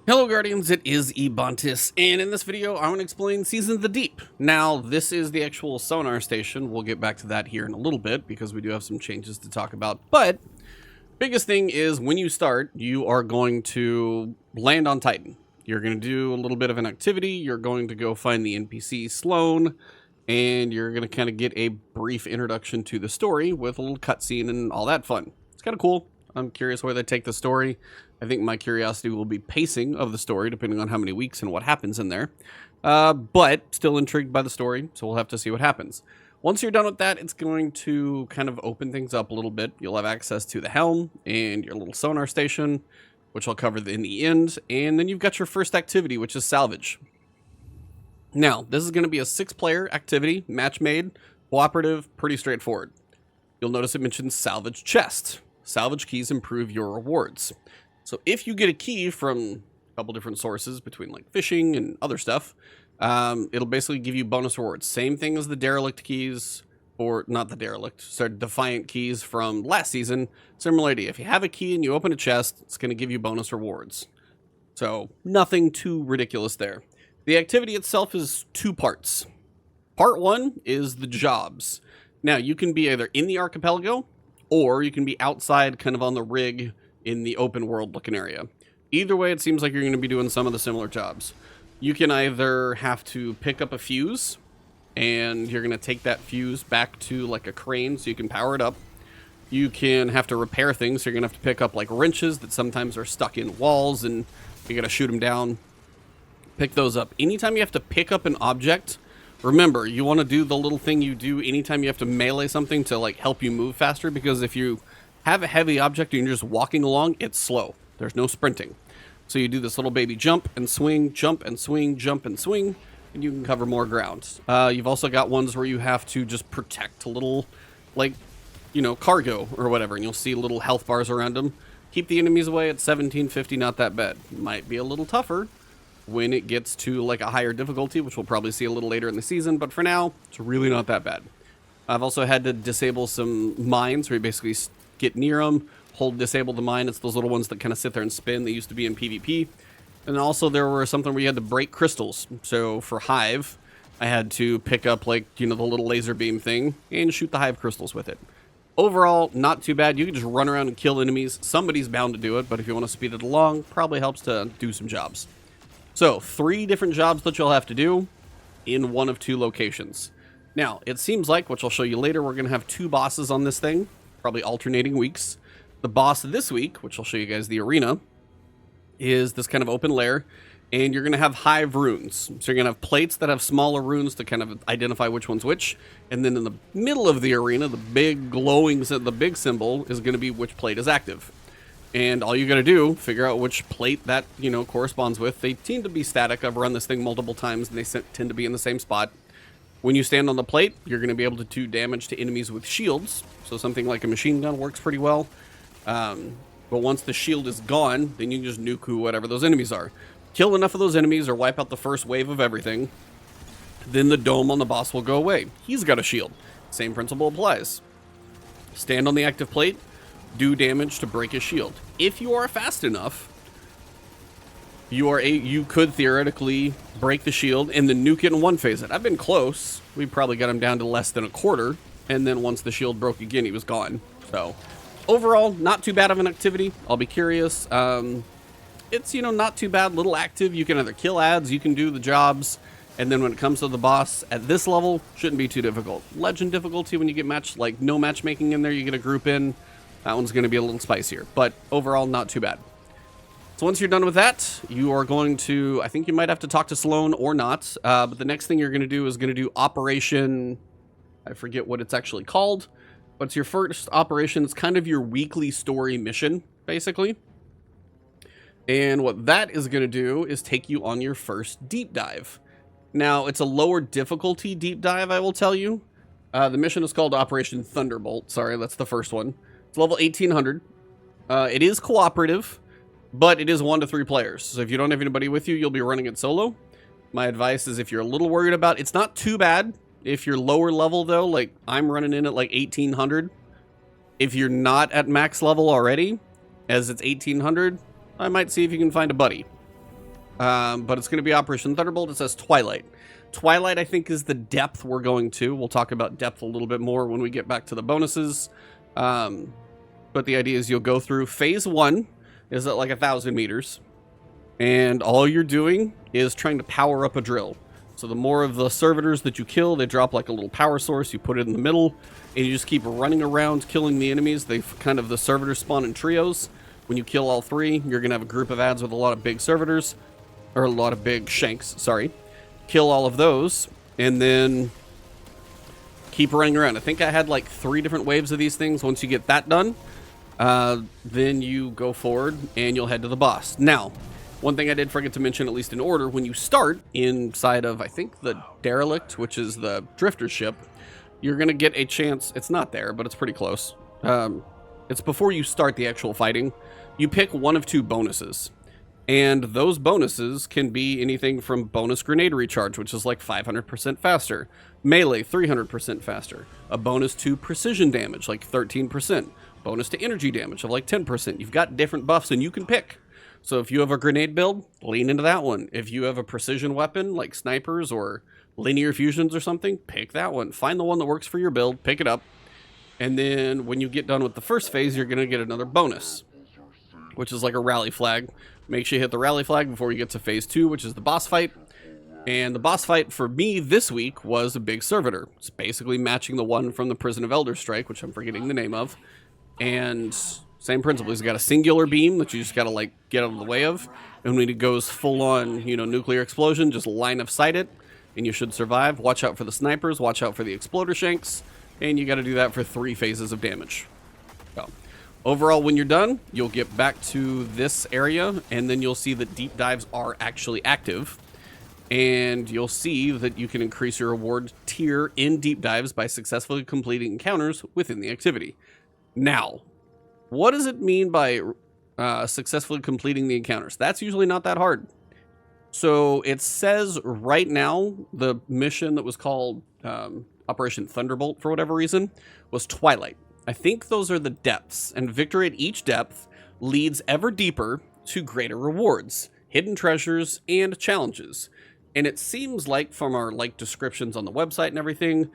Hello Guardians, it is Ebontis, and in this video I want to explain Seasons of the Deep. Now, this is the actual sonar station. We'll get back to that here in a little bit because we do have some changes to talk about. But biggest thing is when you start, you are going to land on Titan. You're going to do a little bit of an activity. You're going to go find the NPC Sloan, and you're going to kind of get a brief introduction to the story with a little cutscene and all that fun. It's kind of cool. I'm curious where they take the story. I think my curiosity will be pacing of the story, depending on how many weeks and what happens in there. But still intrigued by the story, so we'll have to see what happens. Once you're done with that, it's going to kind of open things up a little bit. You'll have access to the helm and your little sonar station, which I'll cover in the end. And then you've got your first activity, which is Salvage. Now, this is going to be a 6-player activity, match-made, cooperative, pretty straightforward. You'll notice it mentions Salvage Chest. Salvage keys improve your rewards. So if you get a key from a couple different sources between like fishing and other stuff, it'll basically give you bonus rewards. Same thing as the derelict keys, or not the derelict, sorry, defiant keys from last season. Similar idea. If you have a key and you open a chest, it's going to give you bonus rewards. So nothing too ridiculous there. The activity itself is 2 parts. Part 1 is the jobs. Now you can be either in the archipelago or you can be outside kind of on the rig in the open world looking area. Either way, it seems like you're going to be doing some of the similar jobs. You can either have to pick up a fuse and you're going to take that fuse back to like a crane so you can power it up. You can have to repair things, so you're going to have to pick up like wrenches that sometimes are stuck in walls and you got to shoot them down. Pick those up. Anytime you have to pick up an object, remember, you want to do the little thing you do anytime you have to melee something to like help you move faster, because if you have a heavy object and you're just walking along, it's slow. There's no sprinting. So you do this little baby jump and swing, jump and swing, jump and swing, and you can cover more ground. You've also got ones where you have to just protect a little, like, you know, cargo or whatever, and you'll see little health bars around them. Keep the enemies away at 1750, not that bad. Might be a little tougher when it gets to like a higher difficulty, which we'll probably see a little later in the season, but for now, it's really not that bad. I've also had to disable some mines where you basically get near them, hold disable the mine. It's those little ones that kind of sit there and spin. They used to be in PvP. And also there were something where you had to break crystals. So for Hive, I had to pick up like, you know, the little laser beam thing and shoot the Hive crystals with it. Overall, not too bad. You can just run around and kill enemies. Somebody's bound to do it, but if you want to speed it along, probably helps to do some jobs. So 3 different jobs that you'll have to do in one of 2 locations. Now, it seems like, which I'll show you later, we're going to have 2 bosses on this thing, probably alternating weeks. The boss this week, which I'll show you guys the arena, is this kind of open lair, and you're going to have Hive runes. So you're going to have plates that have smaller runes to kind of identify which one's which, and then in the middle of the arena, the big glowing, the big symbol is going to be which plate is active. And all you got to do, figure out which plate that, you know, corresponds with. They tend to be static. I've run this thing multiple times, and they tend to be in the same spot. When you stand on the plate, you're going to be able to do damage to enemies with shields. So something like a machine gun works pretty well. But once the shield is gone, then you can just nuke whatever those enemies are. Kill enough of those enemies or wipe out the first wave of everything. Then the dome on the boss will go away. He's got a shield. Same principle applies. Stand on the active plate, do damage to break his shield. If you are fast enough, you could theoretically break the shield and then nuke it and one-phase it. I've been close. We probably got him down to less than a quarter, and then once the shield broke again, he was gone. So overall, not too bad of an activity. I'll be curious. It's, you know, not too bad. Little active. You can either kill ads, you can do the jobs, and then when it comes to the boss at this level, shouldn't be too difficult. Legend difficulty, when you get like no matchmaking in there, you get a group in. That one's going to be a little spicier, but overall, not too bad. So once you're done with that, you are going to, I think you might have to talk to Sloan or not, but the next thing you're going to do is going to do Operation, I forget what it's actually called, but it's your first operation. It's kind of your weekly story mission, basically. And what that is going to do is take you on your first deep dive. Now, it's a lower difficulty deep dive, I will tell you. The mission is called Operation Thunderbolt. Sorry, that's the first one. It's level 1800. It is cooperative, but it is 1 to 3 players. So if you don't have anybody with you, you'll be running it solo. My advice is if you're a little worried about, it's not too bad. If you're lower level though, like I'm running in at like 1800. If you're not at max level already, as it's 1800, I might see if you can find a buddy. but it's going to be Operation Thunderbolt. It says Twilight. Twilight, I think, is the depth we're going to. We'll talk about depth a little bit more when we get back to the bonuses. But the idea is you'll go through phase 1 is at like 1,000 meters. And all you're doing is trying to power up a drill. So the more of the servitors that you kill, they drop like a little power source. You put it in the middle, and you just keep running around killing the enemies. The servitors spawn in trios. When you kill all 3, you're going to have a group of adds with a lot of big servitors. Or a lot of big shanks, sorry. Kill all of those, and then keep running around. I think I had like 3 different waves of these things. Once you get that done, then you go forward, and you'll head to the boss. Now, one thing I did forget to mention, at least in order, when you start inside of, I think, the Derelict, which is the drifter ship, you're going to get a chance. It's not there, but it's pretty close. It's before you start the actual fighting. You pick one of 2 bonuses. And those bonuses can be anything from bonus grenade recharge, which is like 500% faster, melee 300% faster, a bonus to precision damage, like 13%, bonus to energy damage of like 10%. You've got different buffs and you can pick. So if you have a grenade build, lean into that one. If you have a precision weapon like snipers or linear fusions or something, pick that one. Find the one that works for your build, pick it up. And then when you get done with the first phase, you're going to get another bonus, which is like a rally flag. Make sure you hit the rally flag before you get to phase 2, which is the boss fight. And the boss fight for me this week was a big servitor. It's basically matching the one from the Prison of Elder Strike, which I'm forgetting the name of. And same principle. He's got a singular beam that you just got to like get out of the way of. And when it goes full on, nuclear explosion, just line of sight it, and you should survive. Watch out for the snipers. Watch out for the exploder shanks. And you got to do that for 3 phases of damage. So, overall, when you're done, you'll get back to this area, and then you'll see that deep dives are actually active. And you'll see that you can increase your reward tier in deep dives by successfully completing encounters within the activity. Now, what does it mean by successfully completing the encounters? That's usually not that hard. So it says right now, the mission that was called Operation Thunderbolt, for whatever reason, was Twilight. I think those are the depths, and victory at each depth leads ever deeper to greater rewards, hidden treasures, and challenges. And it seems like from our descriptions on the website and everything,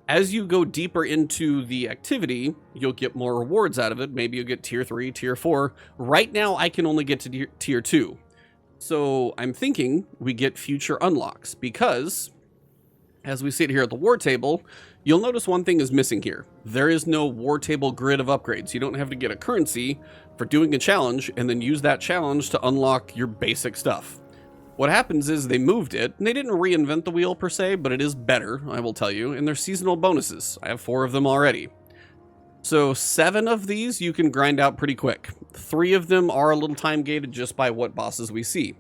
as you go deeper into the activity, you'll get more rewards out of it. Maybe you'll get tier 3, tier 4. Right now, I can only get to tier 2. So I'm thinking we get future unlocks, because as we sit here at the war table, you'll notice one thing is missing here. There is no war table grid of upgrades. You don't have to get a currency for doing a challenge and then use that challenge to unlock your basic stuff. What happens is they moved it, and they didn't reinvent the wheel per se, but it is better, I will tell you, and they're seasonal bonuses. I have 4 of them already. So 7 of these you can grind out pretty quick. 3 of them are a little time gated just by what bosses we see.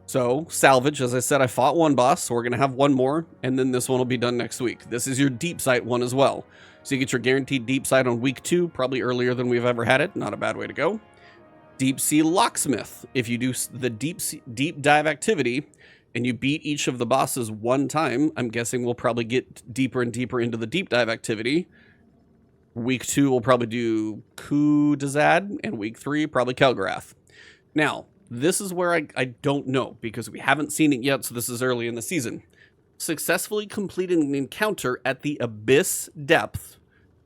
So, Salvage, as I said, I fought 1 boss, so we're going to have 1 more, and then this one will be done next week. This is your deep sight one as well. So you get your guaranteed deep sight on week 2, probably earlier than we've ever had it. Not a bad way to go. Deep Sea Locksmith. If you do the deep dive activity and you beat each of the bosses 1 time, I'm guessing we'll probably get deeper and deeper into the deep dive activity. Week 2, we'll probably do Kudazad, and week 3, probably Kelgarath. Now, this is where I don't know, because we haven't seen it yet, so this is early in the season. Successfully completing an encounter at the Abyss depth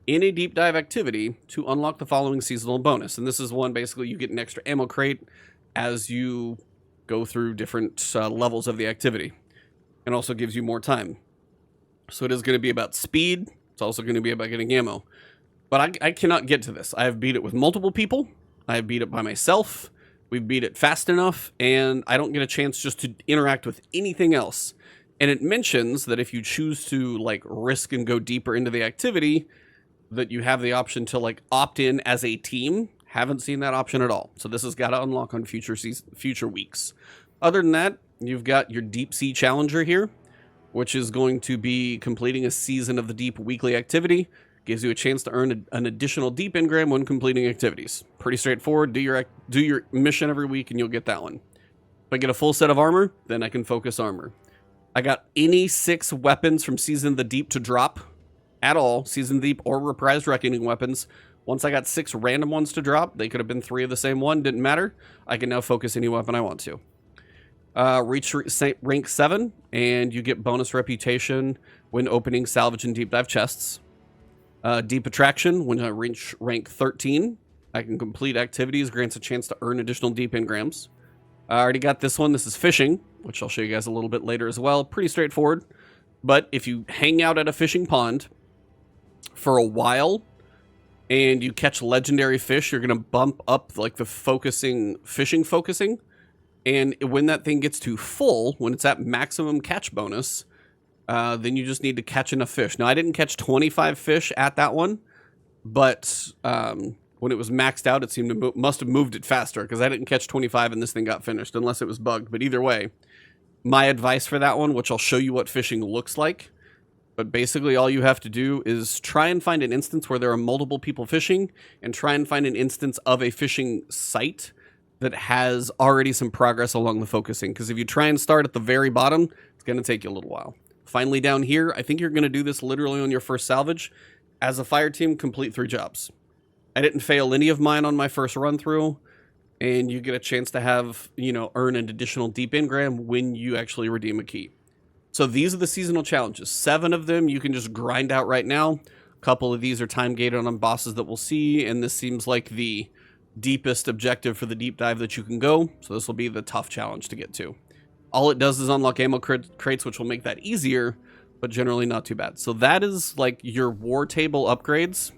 in a deep dive activity to unlock the following seasonal bonus. And this is one, basically, you get an extra ammo crate as you go through different levels of the activity. And also gives you more time. So it is going to be about speed. It's also going to be about getting ammo. But I cannot get to this. I have beat it with multiple people. I have beat it by myself. We've beat it fast enough, and I don't get a chance just to interact with anything else. And it mentions that if you choose to risk and go deeper into the activity, that you have the option to opt in as a team. Haven't seen that option at all. So this has got to unlock on future weeks. Other than that, you've got your Deep Sea Challenger here, which is going to be completing a Season of the Deep weekly activity. Gives you a chance to earn an additional deep engram when completing activities. Pretty straightforward. Do your mission every week and you'll get that one. If I get a full set of armor, then I can focus armor. I got any 6 weapons from Season of the Deep to drop at all. Season of the Deep or Reprised Reckoning weapons. Once I got 6 random ones to drop, they could have been 3 of the same one, didn't matter. I can now focus any weapon I want to. Reach rank 7, and you get bonus reputation when opening salvage and deep dive chests. Deep attraction, when I reach rank 13, I can complete activities, grants a chance to earn additional deep engrams. I already got this one. This is fishing, which I'll show you guys a little bit later as well. Pretty straightforward. But if you hang out at a fishing pond for a while and you catch legendary fish, you're going to bump up like the fishing focusing. And when that thing gets to full, when it's at maximum catch bonus, then you just need to catch enough fish. Now, I didn't catch 25 fish at that one, but when it was maxed out, it seemed to must have moved it faster because I didn't catch 25 and this thing got finished unless it was bugged. But either way, my advice for that one, which I'll show you what fishing looks like, but basically all you have to do is try and find an instance where there are multiple people fishing and try and find an instance of a fishing site that has already some progress along the focusing. Because if you try and start at the very bottom, it's going to take you a little while. Finally, down here, I think you're going to do this literally on your first salvage. As a fire team, complete 3 jobs. I didn't fail any of mine on my first run through. And you get a chance to have, earn an additional deep engram when you actually redeem a key. So these are the seasonal challenges. 7 of them you can just grind out right now. A couple of these are time gated on bosses that we'll see. And this seems like the deepest objective for the deep dive that you can go. So this will be the tough challenge to get to. All it does is unlock ammo crates, which will make that easier, but generally not too bad. So that is like your war table upgrades.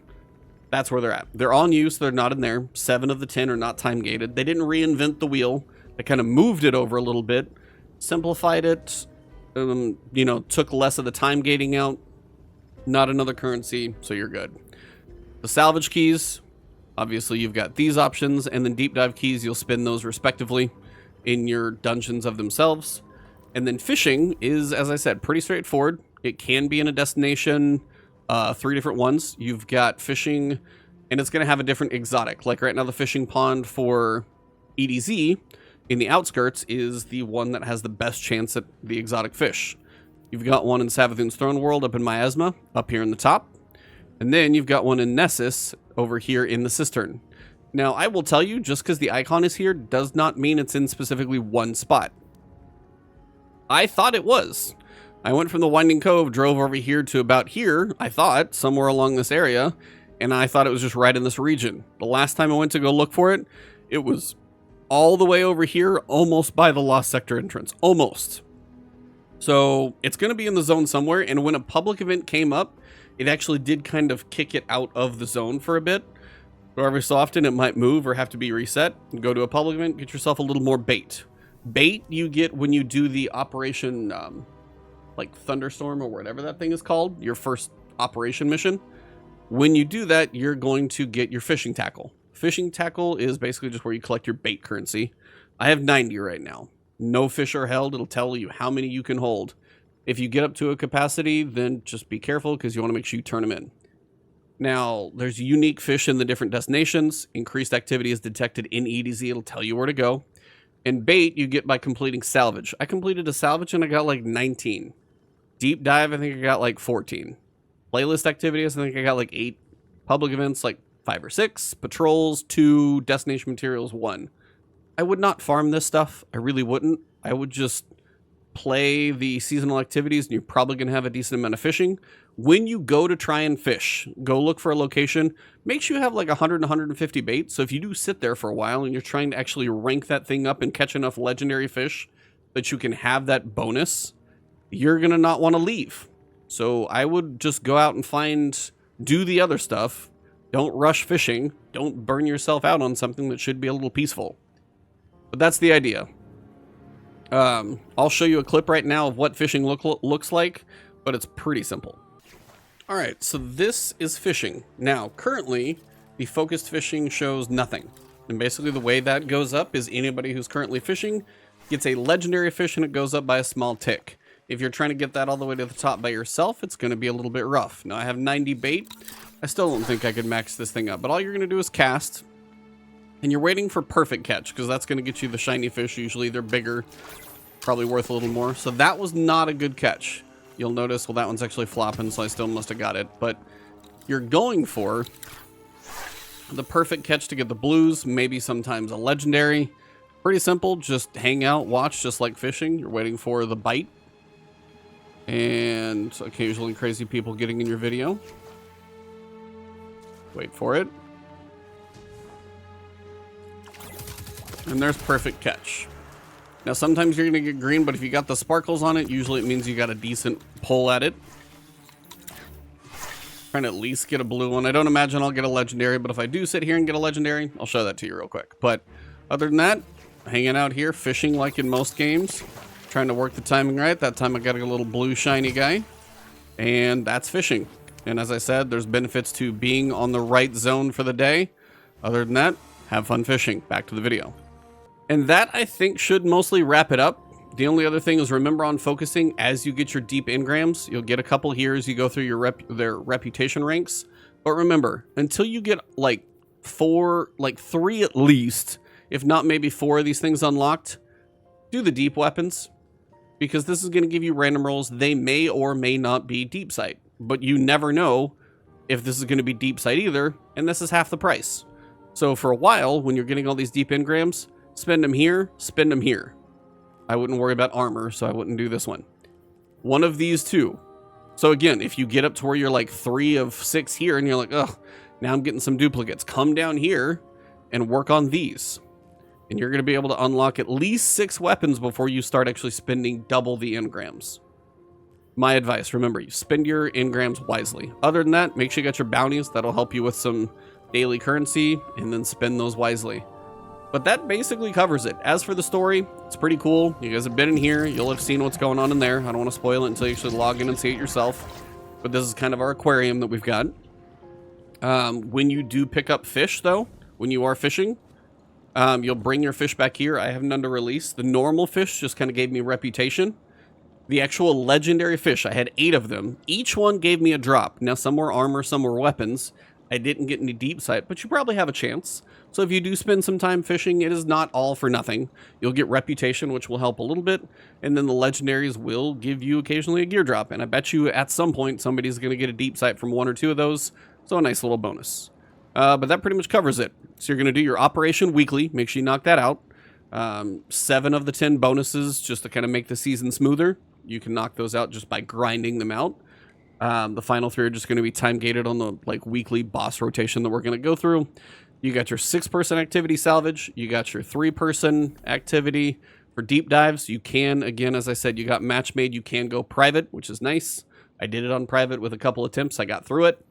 That's where they're at. They're on use. They're not in there. 7 of the 10 are not time gated. They didn't reinvent the wheel. They kind of moved it over a little bit, simplified it, took less of the time gating out. Not another currency, so you're good. The salvage keys, obviously you've got these options, and then deep dive keys, you'll spin those respectively in your dungeons of themselves. And then fishing is, as I said, pretty straightforward. It can be in a destination, 3 different ones. You've got fishing, and it's going to have a different exotic. Like right now, the fishing pond for EDZ in the outskirts is the one that has the best chance at the exotic fish. You've got one in Savathun's Throne World up in Miasma, up here in the top. And then you've got one in Nessus over here in the Cistern. Now, I will tell you, just because the icon is here does not mean it's in specifically one spot. I thought it was. I went from the Winding Cove, drove over here to about here, I thought, somewhere along this area, and I thought it was just right in this region. The last time I went to go look for it, it was all the way over here, almost by the Lost Sector entrance. Almost. So, it's going to be in the zone somewhere, and when a public event came up, it actually did kind of kick it out of the zone for a bit. So every so often, it might move or have to be reset. Go to a public event, get yourself a little more bait. Bait you get when you do the operation, like Thunderstorm or whatever that thing is called, your first operation mission. When you do that, you're going to get your fishing tackle. Fishing tackle is basically just where you collect your bait currency. I have 90 right now. No fish are held. It'll tell you how many you can hold. If you get up to a capacity, then just be careful because you want to make sure you turn them in. Now, there's unique fish in the different destinations. Increased activity is detected in EDZ. It'll tell you where to go. And bait you get by completing salvage. I completed a salvage and I got like 19. Deep dive, I think I got like 14. Playlist activities, I think I got like 8. Public events, like 5 or 6. Patrols, 2. Destination materials, 1. I would not farm this stuff. I really wouldn't. I would just play the seasonal activities and you're probably going to have a decent amount of fishing. When you go to try and fish, go look for a location, make sure you have like 100 and 150 bait. So if you do sit there for a while and you're trying to actually rank that thing up and catch enough legendary fish that you can have that bonus, you're going to not want to leave. So I would just go out and do the other stuff. Don't rush fishing. Don't burn yourself out on something that should be a little peaceful. But that's the idea. I'll show you a clip right now of what fishing looks like, but it's pretty simple. All right, so this is fishing. Now, currently, the focused fishing shows nothing. And basically the way that goes up is anybody who's currently fishing gets a legendary fish and it goes up by a small tick. If you're trying to get that all the way to the top by yourself, it's going to be a little bit rough. Now, I have 90 bait. I still don't think I could max this thing up, but all you're going to do is cast. And you're waiting for perfect catch, because that's going to get you the shiny fish. Usually they're bigger, probably worth a little more. So that was not a good catch. You'll notice, well, that one's actually flopping, so I still must have got it. But you're going for the perfect catch to get the blues, maybe sometimes a legendary. Pretty simple, just hang out, watch, just like fishing. You're waiting for the bite. And occasionally crazy people getting in your video. Wait for it. And there's perfect catch. Now sometimes you're going to get green, but if you got the sparkles on it, usually it means you got a decent pull at it. Trying to at least get a blue one. I don't imagine I'll get a legendary, but if I do sit here and get a legendary, I'll show that to you real quick. But other than that, hanging out here, fishing like in most games, trying to work the timing right. That time I got a little blue shiny guy, and that's fishing. And as I said, there's benefits to being on the right zone for the day. Other than that, have fun fishing. Back to the video. And that, I think, should mostly wrap it up. The only other thing is remember on focusing, as you get your deep engrams, you'll get a couple here as you go through your their reputation ranks. But remember, until you get like 3 at least, if not maybe 4 of these things unlocked, do the deep weapons. Because this is going to give you random rolls. They may or may not be deep sight. But you never know if this is going to be deep sight either. And this is half the price. So for a while, when you're getting all these deep engrams, spend them here, spend them here. I wouldn't worry about armor, so I wouldn't do this one. One of these two. So again, if you get up to where you're like 3 of 6 here and you're like, oh, now I'm getting some duplicates. Come down here and work on these. And you're going to be able to unlock at least 6 weapons before you start actually spending double the engrams. My advice, remember, you spend your engrams wisely. Other than that, make sure you got your bounties. That'll help you with some daily currency, and then spend those wisely. But that basically covers it. As for the story, it's pretty cool. You guys have been in here. You'll have seen what's going on in there. I don't want to spoil it until you actually log in and see it yourself. But this is kind of our aquarium that we've got. When you do pick up fish, though, when you are fishing, you'll bring your fish back here. I have none to release. The normal fish just kind of gave me reputation. The actual legendary fish, I had 8 of them. Each one gave me a drop. Now, some were armor, some were weapons. I didn't get any deep sight, but you probably have a chance. So if you do spend some time fishing, it is not all for nothing. You'll get reputation, which will help a little bit, and then the legendaries will give you occasionally a gear drop, and I bet you at some point somebody's going to get a deep sight from 1 or 2 of those, so a nice little bonus. But that pretty much covers it. So you're going to do your operation weekly. Make sure you knock that out. 7 of the 10 bonuses just to kind of make the season smoother. You can knock those out just by grinding them out. The final 3 are just going to be time gated on the weekly boss rotation that we're going to go through. You got your 6-person activity salvage. You got your 3-person activity for deep dives. You can, again, as I said, you got matchmade. You can go private, which is nice. I did it on private with a couple attempts. I got through it.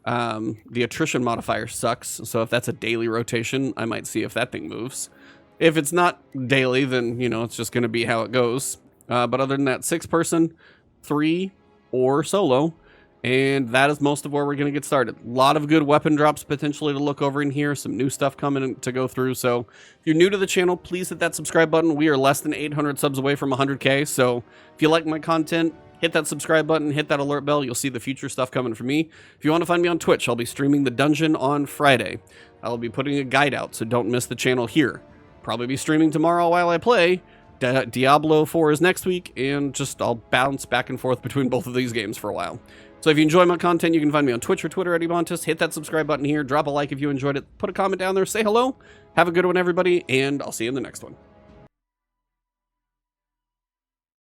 The attrition modifier sucks. So if that's a daily rotation, I might see if that thing moves. If it's not daily, then, you know, it's just going to be how it goes. But other than that, 6-person, 3 or solo, and that is most of where we're going to get started. A lot of good weapon drops potentially to look over in here, some new stuff coming to go through. So if you're new to the channel, please hit that subscribe button. We are less than 800 subs away from 100K, so if you like my content, hit that subscribe button, hit that alert bell. You'll see the future stuff coming from me. If you want to find me on Twitch, I'll be streaming the dungeon on Friday. I'll be putting a guide out, so don't miss the channel here. Probably be streaming tomorrow while I play. Diablo 4 is next week, and just I'll bounce back and forth between both of these games for a while. So if you enjoy my content, you can find me on Twitch or Twitter at Ebontis. Hit that subscribe button here, drop a like if you enjoyed it, put a comment down there, say hello, have a good one everybody, and I'll see you in the next one.